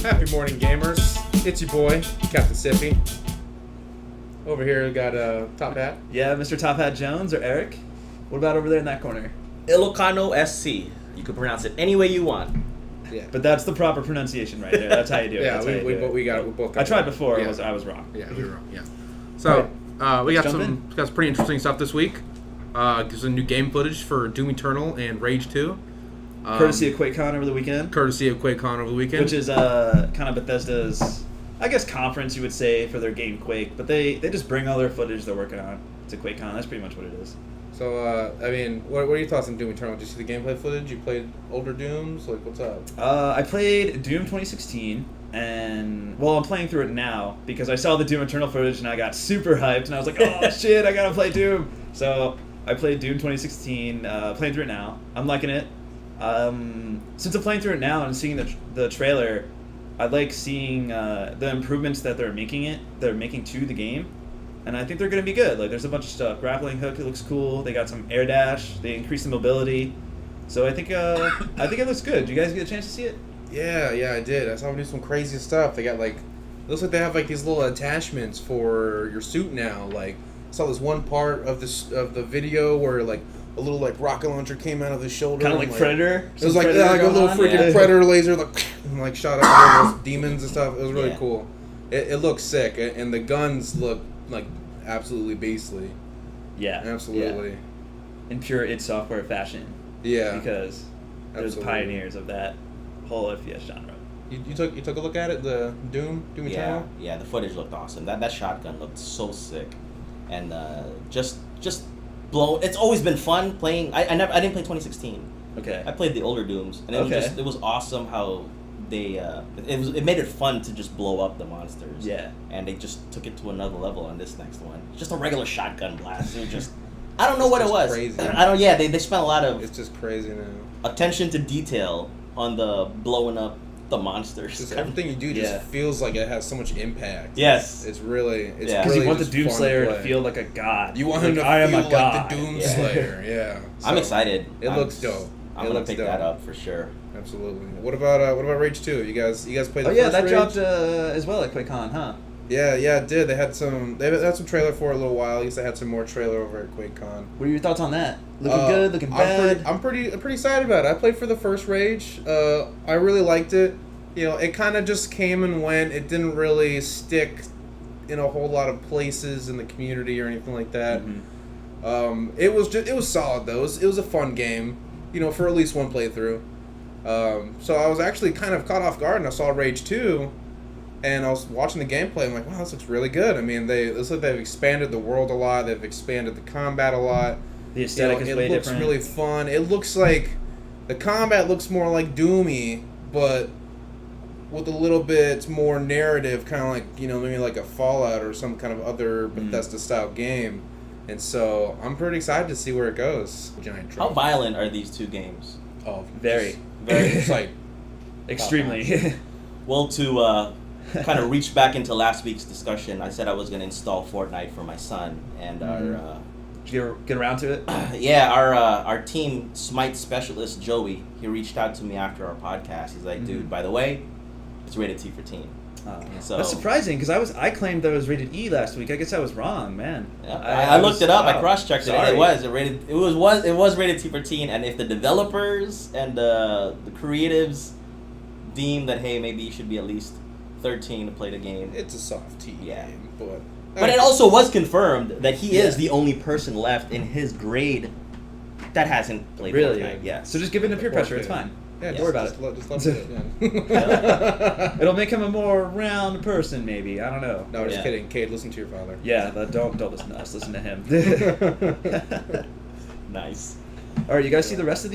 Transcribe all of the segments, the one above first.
Happy morning, gamers. It's your boy, Captain Sippy. Over here, we got Top Hat. Yeah, Mr. Top Hat Jones or Eric. What about over there in that corner? Ilocano SC. You can pronounce it any way you want. Yeah. But that's the proper pronunciation right there. That's how you do it. Yeah, That's how you do it. we both got I tried it. before. Yeah. I was wrong. Yeah, we were wrong. Yeah. So, we got some pretty interesting stuff this week. There's some new game footage for Doom Eternal and Rage 2. Courtesy of QuakeCon over the weekend. Which is kind of Bethesda's, I guess, conference, you would say, for their game Quake. But they just bring all their footage they're working on to QuakeCon. That's pretty much what it is. So, I mean, what are your thoughts on Doom Eternal? Did you see the gameplay footage? You played older Dooms? Like, what's up? I played Doom 2016, and, well, I'm playing through it now, because I saw the Doom Eternal footage, and I got super hyped, and I was like, oh, shit, I gotta play Doom! So, I played Doom 2016, playing through it now. I'm liking it. Since I'm playing through it now and seeing the trailer, I like seeing the improvements that they're making to the game. And I think they're going to be good. Like, there's a bunch of stuff. Grappling hook, it looks cool. They got some air dash. They increased the mobility. So I think it looks good. Did you guys get a chance to see it? Yeah, I did. I saw them do some crazy stuff. They got, like, it looks like they have, like, these little attachments for your suit now. Like, I saw this one part of the video where, like, a little, like, rocket launcher came out of his shoulder. Kind of like Predator? It was like a little freaking Predator laser, like, and, like, shot up all those demons and stuff. It was really cool. It looks sick, and the guns look, like, absolutely beastly. Yeah. Absolutely. Yeah. In pure id Software fashion. Yeah. Because they're the pioneers of that whole FPS genre. You took a look at it, the Doom Eternal? Yeah, the footage looked awesome. That shotgun looked so sick. And just blow. It's always been fun playing. I didn't play 2016. Okay. I played the older Dooms, and it was awesome how they it made it fun to just blow up the monsters. Yeah. And they just took it to another level on this next one. Just a regular shotgun blast. It was just I don't know what it was. Crazy. They spent a lot of It's just crazy now. attention to detail on the blowing up the monsters. Just everything you do just feels like it has so much impact. Yes. It's really because really you want the just Doom fun Slayer to play. feel like a god. You want him to I feel am a god. like the Doom Slayer. Yeah. I'm excited. It looks dope. I'm gonna pick that up for sure. Absolutely. What about Rage 2? You guys played the first that Rage? dropped as well at QuakeCon, huh? Yeah, it did. They had some trailer for it a little while. I guess they had some more trailer over at QuakeCon. What are your thoughts on that? Looking good, looking bad? I'm pretty excited about it. I played for the first Rage. I really liked it. You know, it kind of just came and went. It didn't really stick in a whole lot of places in the community or anything like that. Mm-hmm. It was solid though. It was a fun game. You know, for at least one playthrough. So I was actually kind of caught off guard, and I saw Rage 2, and I was watching the gameplay. I'm like, wow, this looks really good. I mean, it looks like they've expanded the world a lot. They've expanded the combat a lot. The aesthetic is way different. It looks really fun. It looks like the combat looks more like Doomy, but with a little bit more narrative, kind of like, you know, maybe like a Fallout or some kind of other Bethesda style game. And so I'm pretty excited to see where it goes. Giant How violent are these two games? Oh, very. It's like extremely. Well, to kind of reach back into last week's discussion, I said I was going to install Fortnite for my son, and Did you get around to it? our team Smite specialist Joey, he reached out to me after our podcast. He's like, dude, by the way, it's rated T for teen. So that's surprising because I claimed that it was rated E last week. I guess I was wrong, man. Yeah, I looked it up. I cross-checked it. It was rated T for teen. And if the developers and the creatives deem that, hey, maybe you should be at least 13 to play the game, it's a soft T game, but it also was confirmed that he is the only person left in his grade that hasn't played Fortnite. Yeah. So just give in to peer pressure. It's fine. Yeah, don't worry about it. Just let it. It'll make him a more round person, maybe. I don't know. No, just kidding. Cade, listen to your father. Yeah, don't listen to us. Listen to him. Nice. All right, you guys see the rest of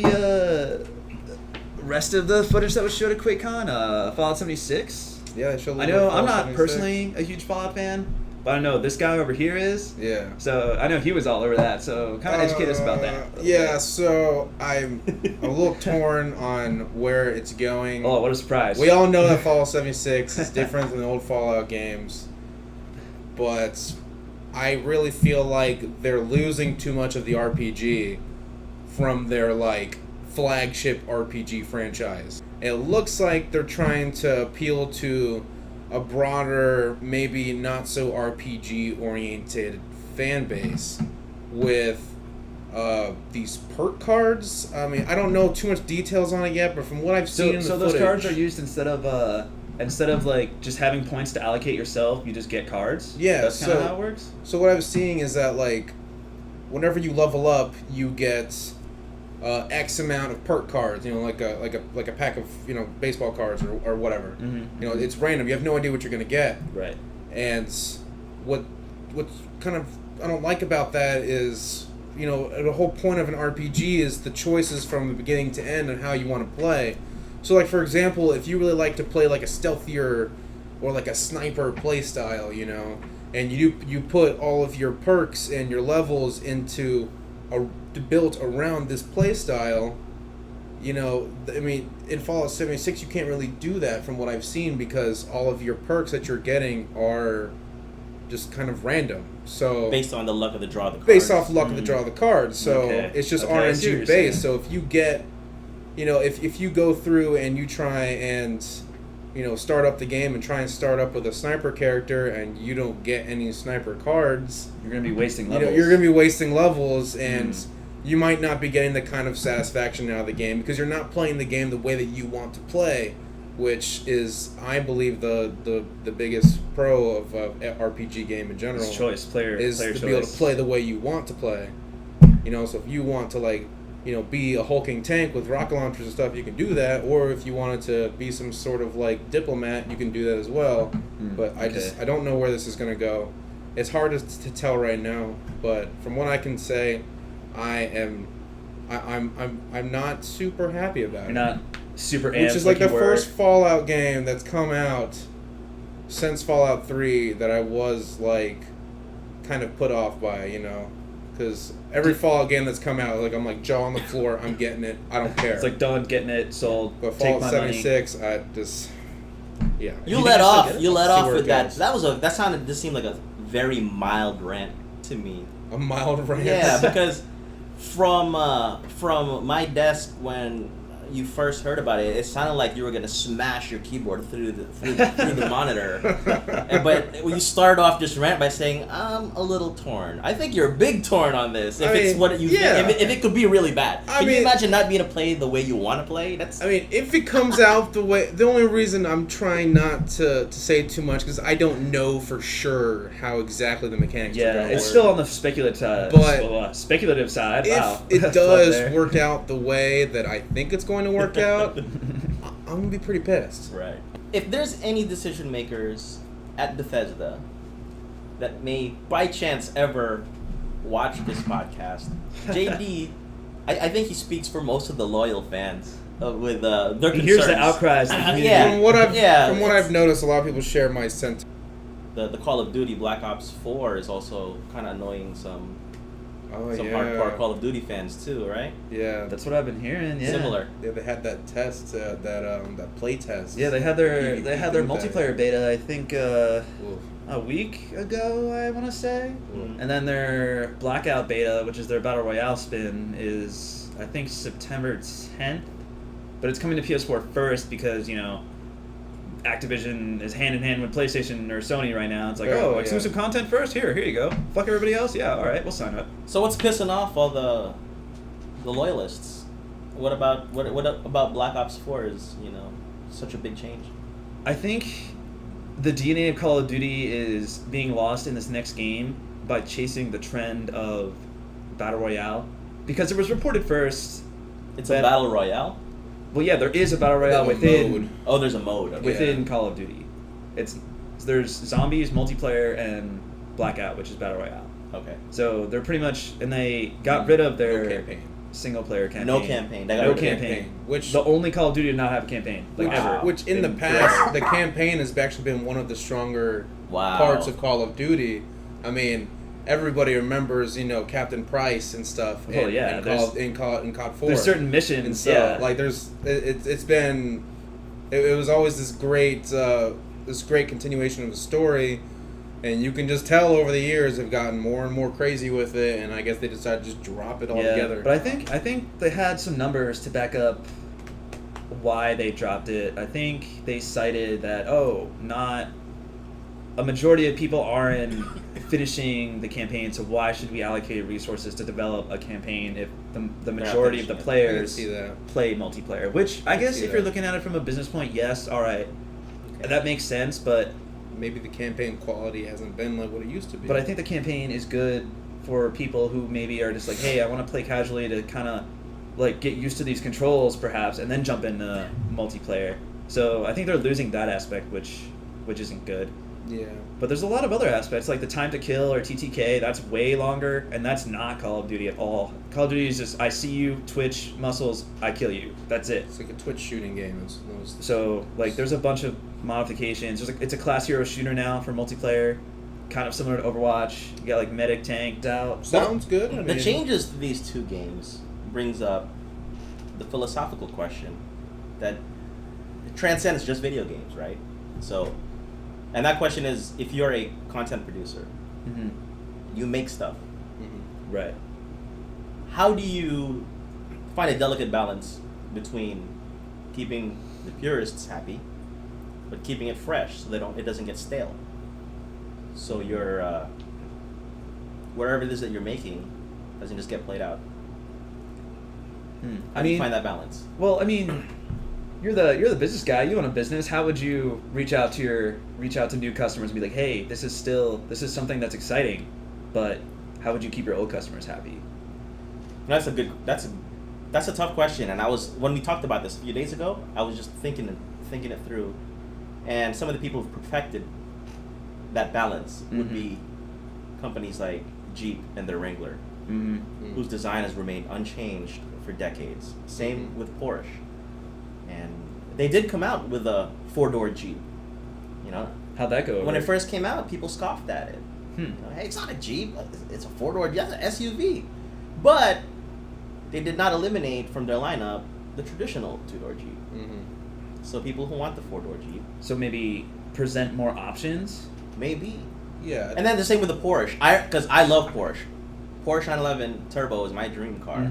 the footage that was showed at QuakeCon? Fallout 76. Yeah, they showed. I know I'm not personally a huge Fallout fan, but I know this guy over here is. Yeah. So I know he was all over that. So kind of educate us about that. Yeah. So I'm a little torn on where it's going. Oh, what a surprise! We all know that Fallout 76 is different than the old Fallout games, but I really feel like they're losing too much of the RPG from their like flagship RPG franchise. It looks like they're trying to appeal to a broader, maybe not so RPG oriented fan base with these perk cards. I mean, I don't know too much details on it yet, but from what I've seen in the so footage, those cards are used instead of like just having points to allocate yourself, you just get cards. Yeah, that's kind of how it works. So what I was seeing is that like, whenever you level up, you get X amount of perk cards. You know, like a pack of baseball cards or whatever. Mm-hmm. You know, it's random. You have no idea what you're gonna get. Right. And what's kind of I don't like about that is, the whole point of an RPG is the choices from the beginning to end and how you want to play. So, like, for example, if you really like to play like a stealthier or like a sniper play style, and you put all of your perks and your levels into built around this play style, I mean, in Fallout 76 you can't really do that from what I've seen, because all of your perks that you're getting are just kind of random. So based on the luck of the draw of the cards. Based off luck of the draw of the cards. So it's just RNG based. So if you get, if you go through and you try and, start up the game and try and start up with a sniper character and you don't get any sniper cards, you're going to be wasting levels. You're going to be wasting levels, and you might not be getting the kind of satisfaction out of the game because you're not playing the game the way that you want to play, which is, I believe, the biggest pro of RPG game in general. It's choice, player is player to choice. be able to play the way you want to play. So if you want to be a hulking tank with rocket launchers and stuff, you can do that. Or if you wanted to be some sort of diplomat, you can do that as well. But I don't know where this is going to go. It's hard to tell right now. But from what I can say, I'm not super happy about it. You're not super amped. Which is like the first Fallout game that's come out since Fallout 3 that I was kind of put off by, because every Fallout game that's come out, I'm jaw on the floor, I'm getting it, I don't care. It's like, done, getting it, sold. But take Fallout my 76, money. I just, yeah. You let off with that. Goes. This seemed like a very mild rant to me. A mild rant. Yeah, because from my desk when you first heard about it, it sounded like you were gonna smash your keyboard through the monitor. But you started off this rant by saying, "I'm a little torn." I think you're a big torn on this. If it could be really bad. Can you imagine not being able to play the way you want to play? If it comes out the way, the only reason I'm trying not to say too much because I don't know for sure how exactly the mechanics are going to work. It's still on the speculative side. If it does work out the way that I think it's going to work out, I'm going to be pretty pissed. Right. If there's any decision makers at Bethesda that may by chance ever watch this podcast, JD, I think he speaks for most of the loyal fans with their concerns. Here's the outcries. From what I've noticed, a lot of people share my sentiment. The Call of Duty Black Ops 4 is also kind of annoying some hardcore Call of Duty fans too, right? Yeah, that's what I've been hearing. Yeah, similar. Yeah, they had that test, that play test. Yeah, they had their multiplayer beta. I think a week ago, I want to say, and then their Blackout beta, which is their battle royale spin, is I think September 10th, but it's coming to PS4 first because Activision is hand in hand with PlayStation or Sony right now. It's like, exclusive content first? Here you go. Fuck everybody else? Yeah, alright, we'll sign up. So what's pissing off all the loyalists? What about Black Ops 4 is, such a big change? I think the DNA of Call of Duty is being lost in this next game by chasing the trend of Battle Royale. Because it was reported first... It's a Battle Royale? Well, yeah, there is a battle royale within. Mode. Oh, there's a mode within Call of Duty. There's zombies, multiplayer, and Blackout, which is battle royale. Okay. So they're pretty much, and they got rid of their single player campaign. No campaign. No campaign. Which the only Call of Duty to not have a campaign, ever. Which in the past, the campaign has actually been one of the stronger parts of Call of Duty. I mean. Everybody remembers, Captain Price and stuff. In COD 4. There's certain missions. And so, it was always this great continuation of the story, and you can just tell over the years they've gotten more and more crazy with it, and I guess they decided to just drop it all together. But I think they had some numbers to back up why they dropped it. I think they cited that not a majority of people aren't finishing the campaign, so why should we allocate resources to develop a campaign if the majority of the players play multiplayer? Which I guess if you're looking at it from a business point, yes, all right, that makes sense, but maybe the campaign quality hasn't been like what it used to be. But I think the campaign is good for people who maybe are just like, hey, I want to play casually to kind of like get used to these controls perhaps, and then jump into multiplayer. So I think they're losing that aspect, which isn't good. Yeah. But there's a lot of other aspects, like the time to kill or TTK, that's way longer, and that's not Call of Duty at all. Call of Duty is just, I see you, twitch, muscles, I kill you. That's it. It's like a Twitch shooting game. So, like, there's a bunch of modifications. It's a class hero shooter now for multiplayer, kind of similar to Overwatch. You got, like, medic tanked out. Sounds good. The changes to these two games brings up the philosophical question that transcends just video games, right? So... And that question is, if you're a content producer, you make stuff. Right. How do you find a delicate balance between keeping the purists happy, but keeping it fresh so it doesn't get stale? So your wherever it is that you're making doesn't just get played out. How do you find that balance? Well, I mean, you're the business guy. You own a business. How would you reach out to new customers and be like, hey, this is something that's exciting, but how would you keep your old customers happy? That's a tough question. And when we talked about this a few days ago, I was just thinking it through, and some of the people who've perfected that balance would be companies like Jeep and their Wrangler, whose design has remained unchanged for decades. Same with Porsche. And they did come out with a 4-door Jeep. You know, how'd that go? When it first came out, people scoffed at it. You know, hey, it's not a Jeep; it's a 4-door. Yeah, it's an SUV. But they did not eliminate from their lineup the traditional 2-door Jeep. So people who want the 4-door Jeep. So maybe present more options. Maybe. Yeah. And then the same with the Porsche. Because I love Porsche. Porsche 911 Turbo is my dream car.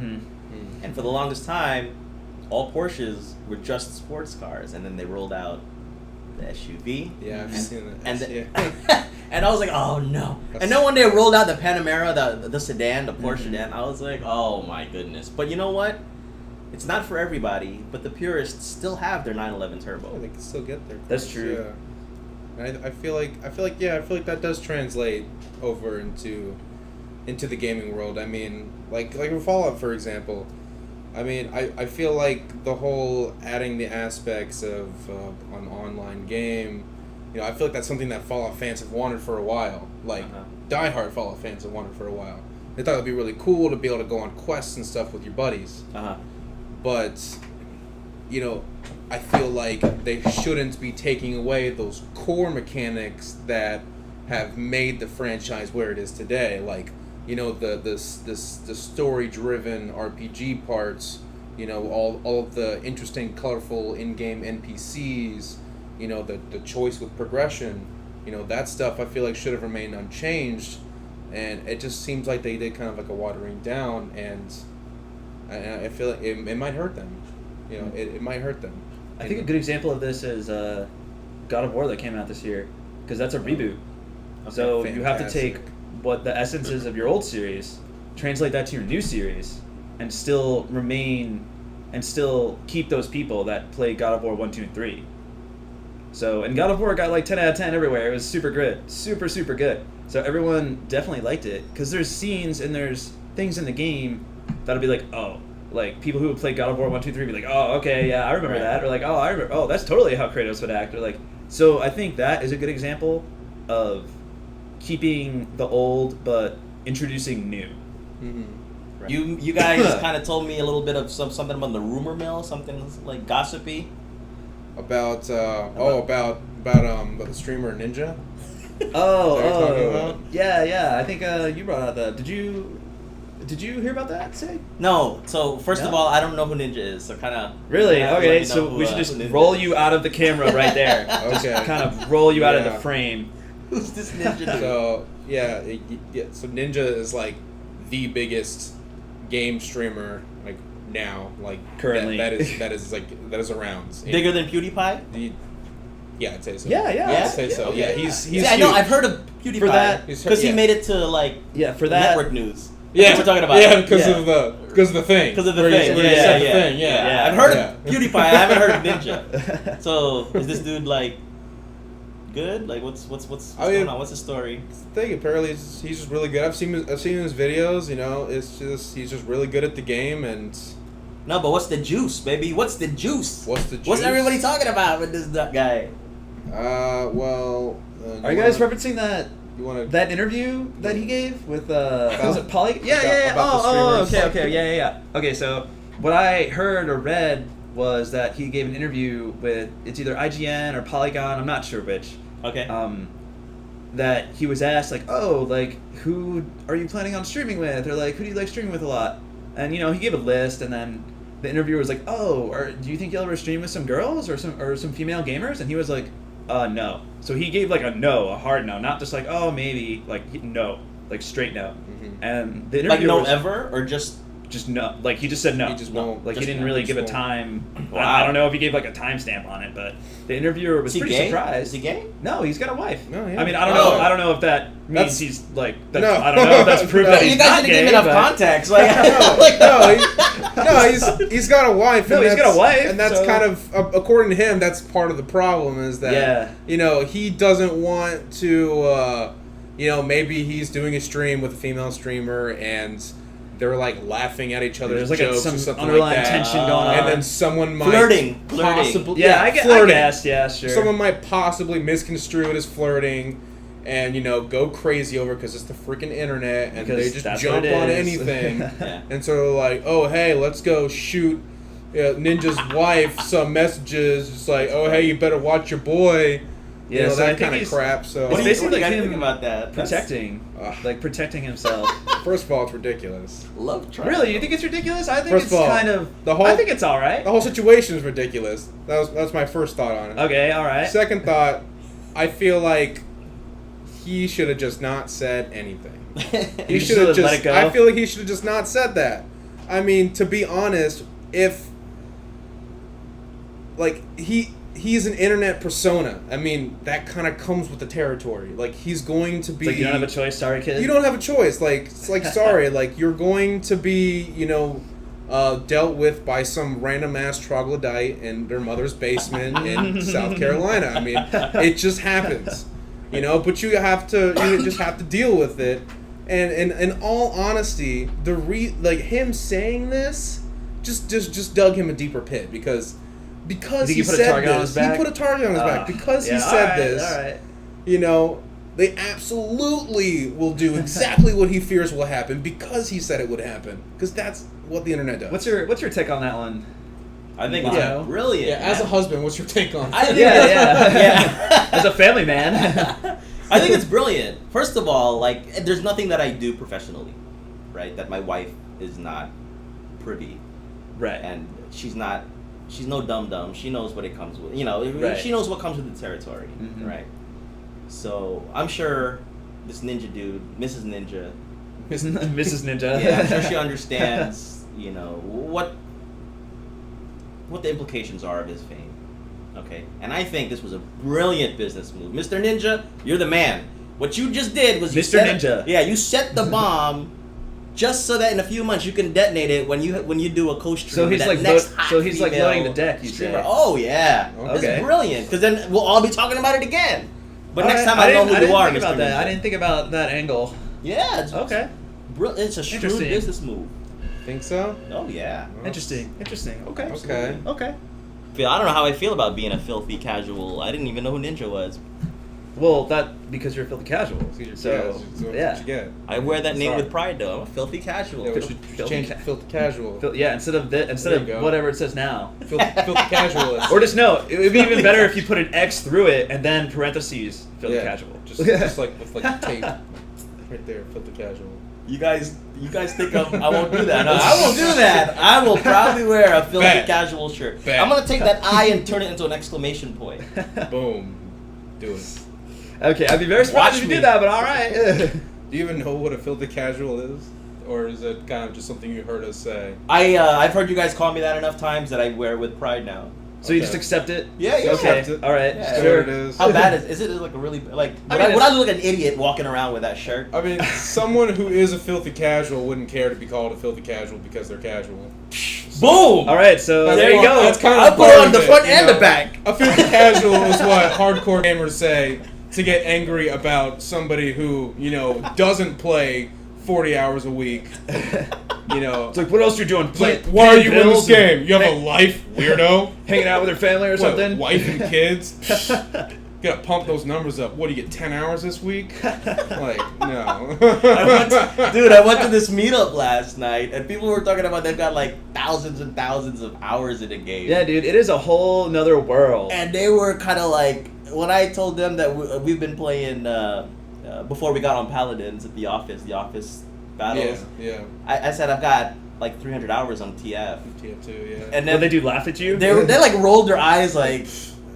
And for the longest time, all Porsches were just sports cars, and then they rolled out the SUV. Yeah, I've seen that. And I was like, oh no. And then one day it rolled out the Panamera, the sedan, the Porsche sedan. I was like, oh my goodness. But you know what? It's not for everybody, but the purists still have their 911 Turbo. Yeah, they can still get their cars. That's true. Yeah. And I feel like that does translate over into the gaming world. I mean, like with Fallout, for example. I mean, I feel like the whole adding the aspects of an online game, you know, I feel like that's something that Fallout fans have wanted for a while. Like, diehard Fallout fans have wanted for a while. They thought it would be really cool to be able to go on quests and stuff with your buddies. But, you know, I feel like they shouldn't be taking away those core mechanics that have made the franchise where it is today. Like, you know, the story-driven RPG parts, you know, all of the interesting, colorful in-game NPCs, you know, the choice with progression, you know, that stuff I feel like should have remained unchanged, and it just seems like they did kind of like a watering down, and I feel like it might hurt them, you know, it might hurt them. I think a good example of this is God of War that came out this year, because that's a reboot. Okay, so fantastic. You have to take what the essence is of your old series, translate that to your new series, and still keep those people that play God of War 1, 2, and 3. So, and God of War got like 10 out of 10 everywhere. It was super good. Super, super good. So everyone definitely liked it, because there's scenes and there's things in the game that'll be like, oh, like people who would play God of War 1, 2, 3 be like, oh, okay, yeah, I remember that. Or like, oh, I remember, oh, that's totally how Kratos would act. Or like, so I think that is a good example of keeping the old but introducing new. Right. You guys kind of told me a little bit of something about the rumor mill, something like gossipy. About the streamer Ninja. Yeah. I think you brought out that. Did you hear about that, Sig? No. So first of all, I don't know who Ninja is. So kind of really okay. So we should just roll you out of the camera right there. Okay. Just kind of roll you out of the frame. Who's this Ninja? So so Ninja is like the biggest game streamer, like now, like Currently. that is around. Bigger than PewDiePie? Yeah, I'd say so. Yeah. I'd say so. Yeah, he's See, I know. huge. I've heard of PewDiePie For that- because he made it to like for that. network news. Yeah, That's what we're talking about. Yeah, because Yeah. of the thing. Because of the Where thing. you said the thing. Yeah. Yeah. I've heard Yeah. of PewDiePie. I haven't heard of Ninja. So is this dude like good? Like what's going on? What's the story? The thing apparently he's just really good. I've seen his videos. You know, it's just he's just really good at the game and. No, but what's the juice, baby? What's the juice? What's everybody talking about with this guy? Well. Are you guys referencing that? You want to That interview that he gave with was it Poly? Yeah. about the Oh, streamers. okay, yeah. Okay, so what I heard or read was that he gave an interview with it's either IGN or Polygon, I'm not sure which. Okay. That he was asked like, oh, like who are you planning on streaming with, or like who do you like streaming with a lot? And you know, he gave a list, and then the interviewer was like, oh, or do you think you'll ever stream with some girls or some female gamers? And he was like, no. So he gave like a hard no, not just like, oh, maybe, like no, like straight no. Mm-hmm. And the Like interviewer no was ever or just no, like he just said no. He just won't. Like he Just didn't no, really just give a won't. time. Wow. I don't know if he gave like a timestamp on it, but the interviewer was is he pretty gay? surprised. Is he gay? No, he's got a wife. No, yeah. I mean, I don't Oh. know. I don't know if that means That's- he's like. That's, No. I don't know if that's proof No. that You he's guys not didn't gay. give me enough but- context. Like, he's got a wife. No, and he's got a that's- wife, and that's so- kind of according to him. That's part of the problem is that Yeah. you know he doesn't want to. You know, maybe he's doing a stream with a female streamer and they're like laughing at each other's There's like jokes some or something underlying like that. tension going on. And then someone might Flirting. possibly Yeah, I flirting. guess. Yeah, sure. Someone might possibly misconstrue it as flirting and, you know, go crazy over because it's the freaking internet and Because they just that's jump what it on is. anything. Yeah. And so they're like, oh, hey, let's go shoot Ninja's wife some messages. It's like, oh, hey, you better watch your boy. Yeah, You know, so I that think kind of he's crap. So What do you basically guys him think about that? protecting himself. First of all, it's ridiculous. Love triangle. Really, you think it's ridiculous? I think First it's of all, kind of. the whole- I think it's all right. The whole situation is ridiculous. That's my first thought on it. Okay, all right. Second thought, I feel like he should have just not said anything. He You should have let just. it go? I feel like he should have just not said that. I mean, to be honest, if like he's an internet persona. I mean, that kind of comes with the territory. Like he's going to be. It's like you don't have a choice. Sorry, kid. You don't have a choice. Like it's like sorry. Like you're going to be, you know, dealt with by some random ass troglodyte in their mother's basement in South Carolina. I mean, it just happens, you know. But you just have to deal with it. And in all honesty, like him saying this just dug him a deeper pit because Think he he put a said target on this. his back? He put a target on his back because he yeah, said all right, this. All right. You know, they absolutely will do exactly what he fears will happen because he said it would happen. Because that's what the internet does. What's your take on that one? I think Yeah. it's brilliant. yeah, as a man. husband, what's your take on I it? think Yeah. As yeah. a family man. I think it's brilliant. First of all, like, there's nothing that I do professionally, right? That my wife is not privy, Right. and she's no dum-dum. She knows what it comes with. You know, Right. she knows what comes with the territory, Mhm. right? So I'm sure this ninja dude, Mrs. Ninja, Mrs. Ninja. yeah, I'm sure she understands, you know, what the implications are of his fame. Okay? And I think this was a brilliant business move. Mr. Ninja, you're the man. What you just did was you Mr. Ninja. Yeah, you set the bomb just so that in a few months you can detonate it when you do a co-stream. So with he's that like next so he's like female loading the deck. You streamer. say. Oh yeah, Okay. It's brilliant because then we'll all be talking about it again. But All next right, time I know who didn't you are, think Mr. about that. Ninja. I didn't think about that angle. Yeah, it's Okay. It's a shrewd Interesting. business move. Think so? Oh yeah. Interesting. Okay. Okay. Okay. I don't know how I feel about being a filthy casual. I didn't even know who Ninja was. Well, that because you're a filthy casual. So what yeah. you get. I wear that name Sorry. with pride, though. I'm a filthy casual. Yeah, we should Filthy change ca- it filthy casual. Yeah, instead of There you of go. whatever it says now. Filthy casualist. Or just no, it would be even better if you put an X through it and then parentheses filthy yeah, casual. Just like with like tape. Right there, filthy casual. You guys think I won't do that? No, I won't do that. I will probably wear a filthy Bet. casual shirt. Bet. I'm gonna take that I and turn it into an exclamation point. Boom. Do it. Okay, I'd be very surprised Watch if you me. did that, but all right. Do you even know what a filthy casual is? or is it kind of just something you heard us say? I've heard you guys call me that enough times that I wear it with pride now. So you just accept it? Yeah. Okay. Accept it. All right. Yeah. Sure. It is. How bad is it? Like a really like? Would I look like an idiot walking around with that shirt? I mean, someone who is a filthy casual wouldn't care to be called a filthy casual because they're casual. Boom! All right. So there you go. That's kind of I'll put it on the front and the back. A filthy casual is what hardcore gamers say to get angry about somebody who, doesn't play 40 hours a week. It's like, what else are you doing? Why are you in this game? You have a life, weirdo? Hanging out with your family or something? Wife and kids? Gotta pump those numbers up. What, do you get 10 hours this week? Like, no. I went to this meetup last night, and people were talking about they've got like thousands and thousands of hours in the game. Yeah, dude, it is a whole nother world. And they were kind of like, when I told them that we've been playing before we got on Paladins at the office battles. Yeah. I said I've got like 300 hours on TF. TF2, yeah. And What, then they do laugh at you? they like rolled their eyes like,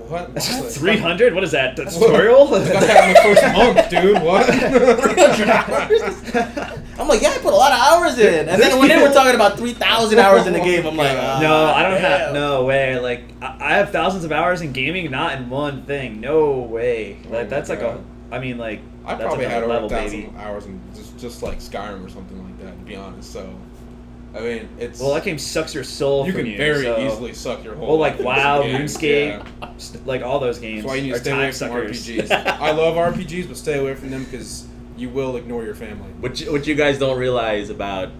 What? 300? What is that? The tutorial? I got that in the first month, dude. What? 300 hours? I'm like, yeah, I put a lot of hours in. And then when they were talking about 3,000 hours in the game, I'm like, no, I don't have. damn. No way. Like, I have thousands of hours in gaming, not in one thing. No way. Like, that's like God. I mean, like, I that's probably had another over level, 1,000 baby. hours in just like Skyrim or something like that, to be honest. So, I mean, it's... Well, that game sucks your soul you from can you. very so. easily suck your whole Well, like life WoW, into games, RuneScape, like all those games. That's why you need to are stay away time from suckers. RPGs. I love RPGs, but stay away from them because you will ignore your family. What you guys don't realize about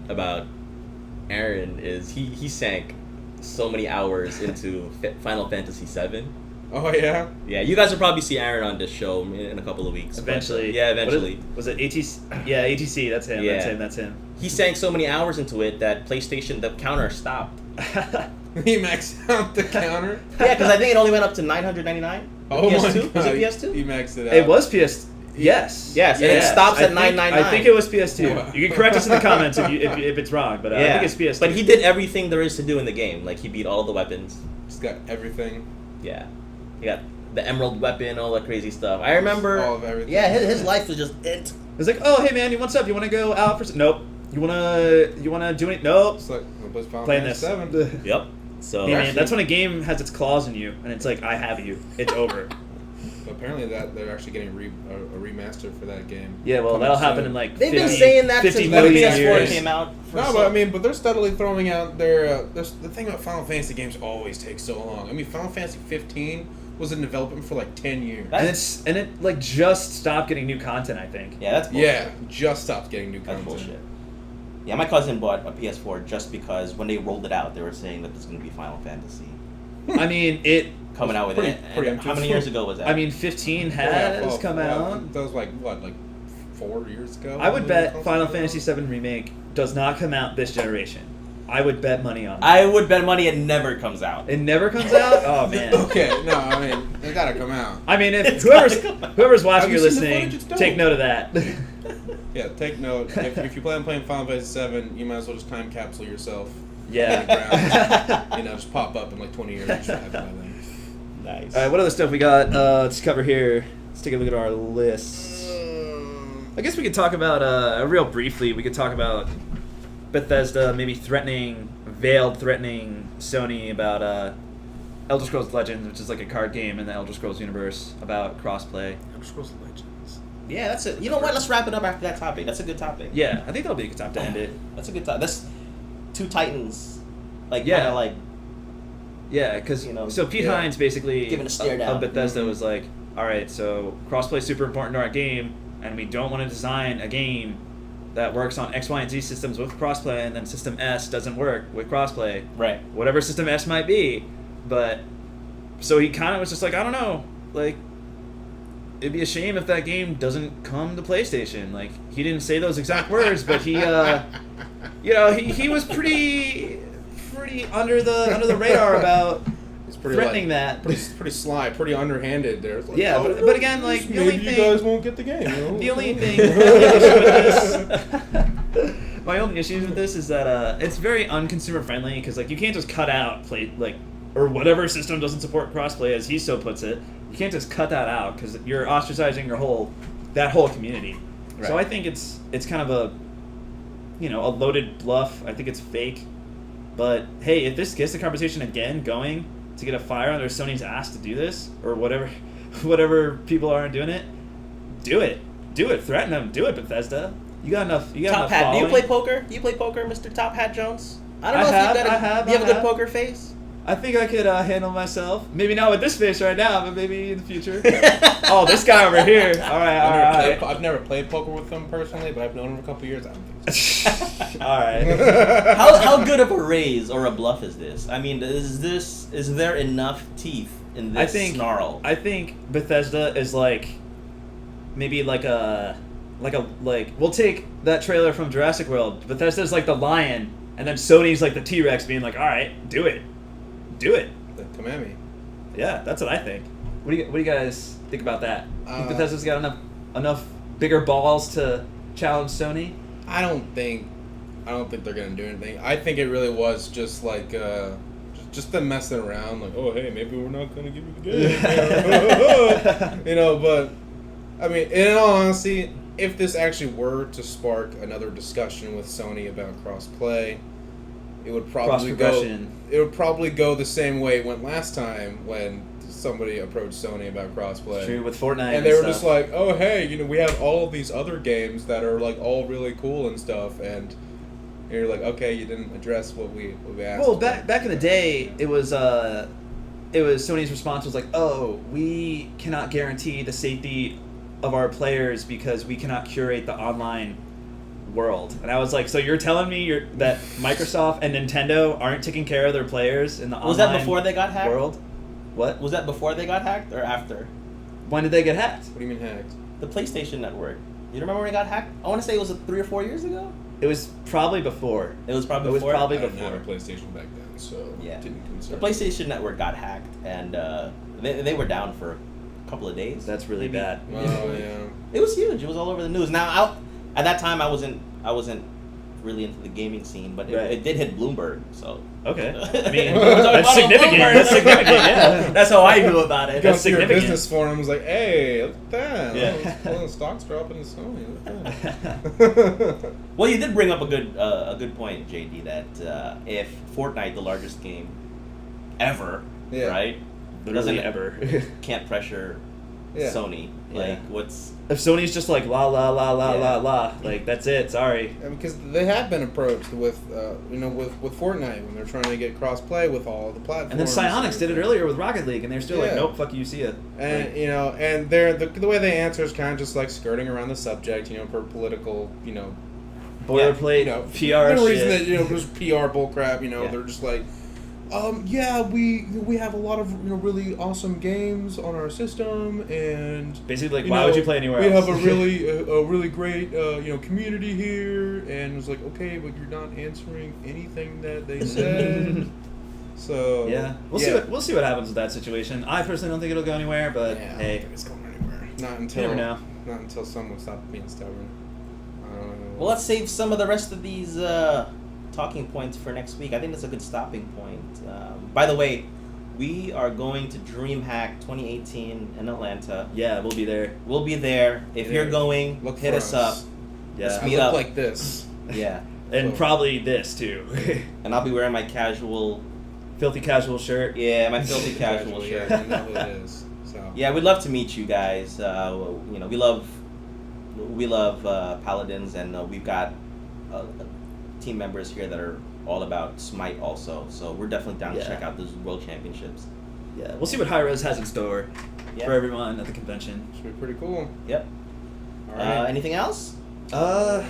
Aaron is he sank so many hours into Final Fantasy VII. Oh, yeah? Yeah, you guys will probably see Aaron on this show in a couple of weeks. Eventually. But, yeah, eventually. Was it ATC? Yeah, ATC. That's him. Yeah. That's him. He sank so many hours into it that PlayStation, the counter stopped. He maxed out the counter? Yeah, because I think it only went up to 999. Oh, PS2? my Was God. it PS2? He maxed it out. It was PS. Yes. Yes, and it stops at I think- 999. I think it was PS2. Wow. You can correct us in the comments if it's wrong, but I think it's PS2. But he did everything there is to do in the game. Like, he beat all the weapons. He's got everything. Yeah. He got the emerald weapon, all that crazy stuff. I remember. All of everything. yeah, his life was just it. It's like, oh, hey man, what's up? You want to go out for? Nope. You wanna do it? Nope. It's like, we'll play Final Playing Fantasy this. 7. Yep. So. Yeah, man, that's when a game has its claws in you, and it's like, I have you. It's over. But apparently they're actually getting a remaster for that game. Yeah, well, Coming that'll soon. happen in like They've 50, been saying that 50 since when the million PS4 years. came out. No, but I mean, but they're steadily throwing out their. The thing about Final Fantasy games always takes so long. I mean, Final Fantasy 15 was in development for like 10 years. And it like just stopped getting new content, I think. Yeah, that's bullshit. Yeah, just stopped getting new That's content. bullshit. Yeah, my cousin bought a PS4 just because when they rolled it out, they were saying that there's going to be Final Fantasy I mean, it. coming out with Pretty- it. pretty And how many interesting. years ago was that? I mean, 15 has come out. That was like what, like 4 years ago. I would when bet the Final console Fantasy VII Remake does not come out this generation. I would bet money on that. I would bet money it never comes out. It never comes out? Oh, came man. out. Okay, no, I mean they gotta come out. I mean, if It's whoever's gotta come out. whoever's watching Have or you seen the listening, footage? It's dope. take note of that. Yeah, take note. If you plan on playing Final Fantasy 7, you might as well just time capsule yourself. Yeah. Just pop up in like 20 years. You should have it by then. Nice. All right, what other stuff we got? Let's cover here. Let's take a look at our list. I guess we could talk about real briefly. We could talk about Bethesda maybe veiled threatening Sony about Elder Scrolls Legends, which is like a card game in the Elder Scrolls universe about crossplay. Elder Scrolls Legends. Yeah, that's it. You know what? Let's wrap it up after that topic. That's a good topic. Yeah, I think that'll be a good time to end it. That's a good topic. That's two titans. Like, Yeah. kind of like, Yeah, because so Pete yeah. Hines basically Giving a stare down. of Bethesda Mhm. was like, all right, so crossplay is super important to our game, and we don't want to design a game that works on X, Y, and Z systems with crossplay, and then System S doesn't work with crossplay. right. Whatever System S might be, but so he kind of was just like, I don't know, like it'd be a shame if that game doesn't come to PlayStation. Like he didn't say those exact words, but he, he was pretty under the radar about It's pretty threatening that. pretty sly, pretty underhanded there. It's like, Yeah, but again, like, the only maybe thing- you guys won't get the game. You know? The only thing, my only issues with this is that it's very unconsumer friendly because like you can't just cut out or whatever system doesn't support crossplay as he so puts it. You can't just cut that out because you're ostracizing that whole community. So Right. I think it's kind of a loaded bluff. I think it's fake. But hey, if this gets the conversation again going to get a fire under Sony's ass to do this or whatever people aren't doing it, do it. Threaten them. Do it, Bethesda. You got enough. Top enough Hat. following. Do you play poker? Mr. Top Hat Jones? I don't know I if have, you've got I have, Do you have I a good have. poker face? I think I could handle myself. Maybe not with this face right now, but maybe in the future. Oh, this guy over here. All right. I've never played poker with him personally, but I've known him for a couple years. I don't think so. All right. How good of a raise or a bluff is this? I mean, is there enough teeth in this snarl? I think Bethesda is maybe like we'll take that trailer from Jurassic World. Bethesda's like the lion, and then Sony's like the T-Rex, being like, all right, do it. Come at me. Yeah, that's what I think. What do you guys think about that? Think Bethesda's got enough bigger balls to challenge Sony? I don't think they're gonna do anything. I think it really was just just them messing around, like, oh hey, maybe we're not gonna give you the game. But I mean, in all honesty, if this actually were to spark another discussion with Sony about cross-play, it would probably go the same way it went last time when somebody approached Sony about crossplay. True, with Fortnite and they were stuff. just like, oh hey, we have all of these other games that are like all really cool and stuff, and you're like, okay, you didn't address what we asked. Well, back in the day, it was Sony's response was like, oh, we cannot guarantee the safety of our players because we cannot curate the online world. And I was like, so you're telling me that Microsoft and Nintendo aren't taking care of their players in the online world? Was that before they got hacked? What? Was that before they got hacked or after? When did they get hacked? What do you mean hacked? The PlayStation Network. You remember when it got hacked? I want to say it was 3 or 4 years ago. It was probably before. It was probably I before. didn't have a PlayStation back then, so Yeah. didn't The concern. PlayStation Network got hacked, and they were down for a couple of days. That's really maybe. bad. Oh yeah. It was huge. It was all over the news. Now, at that time, I wasn't really into the gaming scene, but Right. it did hit Bloomberg. So Okay. I mean, We're talking that's about significant. Bloomberg. That's significant, yeah. That's how I knew about it. Go That's to your significant. business forums like, hey, look at that. Yeah. Oh, the stock's dropping to Sony. Look at that. Well, you did bring up a good point, JD. That if Fortnite, the largest game ever, Yeah. right, Literally doesn't- ever. can't pressure Yeah. Sony. Yeah. What's If Sony's just like la la la la Yeah. la la, like that's it. Sorry. Because they have been approached with Fortnite when they're trying to get cross-play with all the platforms. And then Psyonix did it earlier with Rocket League, and they're still like, Yeah. nope, fuck you, see ya. And Like, and they're the way they answer is kind of just like skirting around the subject, for political, boilerplate, PR no shit. reason that just PR bullcrap. Yeah. They're just like, we have a lot of really awesome games on our system, and Basically, like, why would you play anywhere we else? have a really great community here, and it's like, okay, but you're not answering anything that they said. So Yeah, we'll see what happens with that situation. I personally don't think it'll go anywhere, but I don't hey, think it's going anywhere. Not until never know. Not until someone stops being stubborn. Well, let's save some of the rest of these talking points for next week. I think that's a good stopping point. By the way, we are going to DreamHack 2018 in Atlanta. Yeah, we'll be there. We'll be there. If you're going, Look hit for us up. Yeah, Let's I meet look up. like this. Yeah. and So- probably this too. And I'll be wearing my casual, Filthy casual shirt. my filthy casual shirt. Yeah, you know who it is. So. Yeah, we'd love to meet you guys. We love Paladins, and we've got team members here that are all about Smite also. So we're definitely down to Yeah. check out those World Championships. Yeah, we'll see what High Res has in store Yeah. for everyone at the convention. Should be pretty cool. Yep. All right. Anything else? I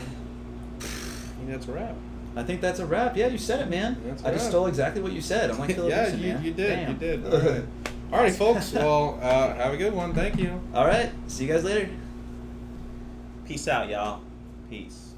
think that's a wrap. I think that's a wrap. Yeah, you said it, man. That's a I just wrap. stole exactly what you said. I'm like Philip Yeah, Gibson, man. you did. Damn. You did. All right. All right, folks. Well, have a good one. Thank you. All right. See you guys later. Peace out, y'all. Peace.